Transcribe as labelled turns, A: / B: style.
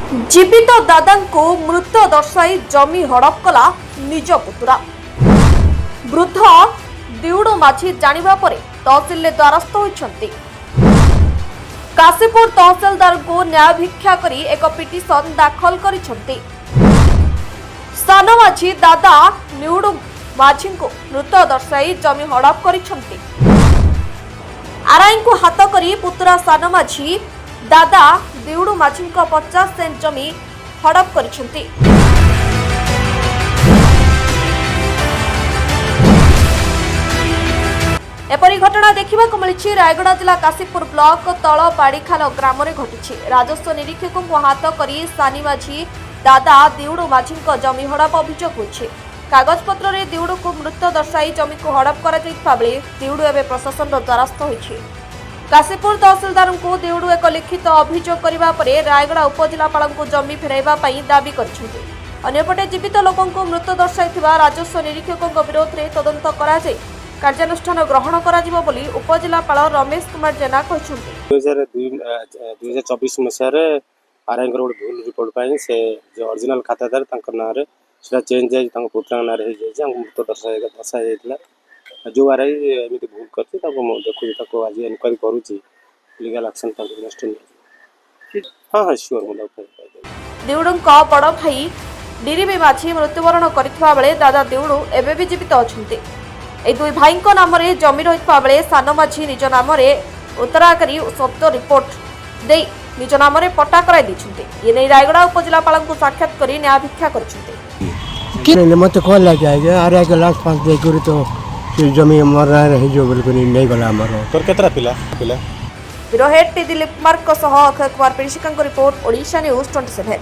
A: जीवित दादा को मृत दर्शाई जमी हड़प कला निज पुतुरा। वृद्ध दिउड़ माझी जानिबा परे तहसिल द्वारस्थ होइछन्ति। काशीपुर तहसिलदार को न्याय भिक्षा करी एक पिटिशन दाखल करिछन्ति। सान माझी दादा निउड़ माझी को मृत दर्शाई जमी हड़प करिछन्ति। आरआई को हाथ करी पुतुरा सान माझी दादा दिउड़ माझी 50 सेंट जमी हड़प करिछन्ति। एपरी घटना देखा मिली रायगढ़ जिला काशीपुर ब्लॉक तल बाड़ीखाल ग्राम में घटी। राजस्व निरीक्षकों को हाथ करी सानी माझी दादा दिउड़ माझी जमी हड़प अभियोग होछि। कागजपत्र रे दिउड़ को मृत दर्शाई जमी को हड़प करा जायतिबा बेले दिउड़ एवं प्रशासन द्वारस्थ होछि। काशीपुर तहसिलदार को दिउड़ एक लिखित अभियोग करबा परे रायगढ़ उपजिलापाल को जमी फेराइबा पई दाबी करिसेंति। अन्यपटे जीवित लोकों को मृत दर्शाइथिबा राजस्व निरीक्षकों विरोध में तदंत करा जाय कार्यानुष्ठान ग्रहण करा जिवो बोली उपजिलापाल रमेश कुमार जेना कहिसेंति।
B: 2024 मसिया आरआई गोटे भूल रिपोर्ट पाई से जो ओरिजिनल खातादार ना से चेंज है पुत्र ना मृत दर्शा जाता जो आरआई एमती भूल कर देखो आज इनक्वारी करुच्ची लीगल एक्शन नेक्स्ट हाँ हाँ श्योर
A: दिउड़ बड़ भाई डिरिबी माझी मृत्युवरण करथिबा बेले दादा दिउड़ एबे भी जीवित अछंती। ए दुई भाई नाम रे जमी रहितबा बेले सान माझी निज नाम रे उत्तराधिकारी शब्द रिपोर्ट दे निज नाम रे पट्टा कराई दिछंती। ये नै रायगढ़ उपजिलापाल को साक्षात करी न्याय भिक्षा करछंती।
C: मत कॉल लगे आरआई के लास्ट 5 दे करी तो जमी मर रही जो बिल्कुल नहीं गला हमर
B: तोर केतरा पिला पिला
A: ब्यूरो हेड दिलीप कुमार को सह अक्षय कुमार पेड़िशिका रिपोर्ट ओडिशा न्यूज 27।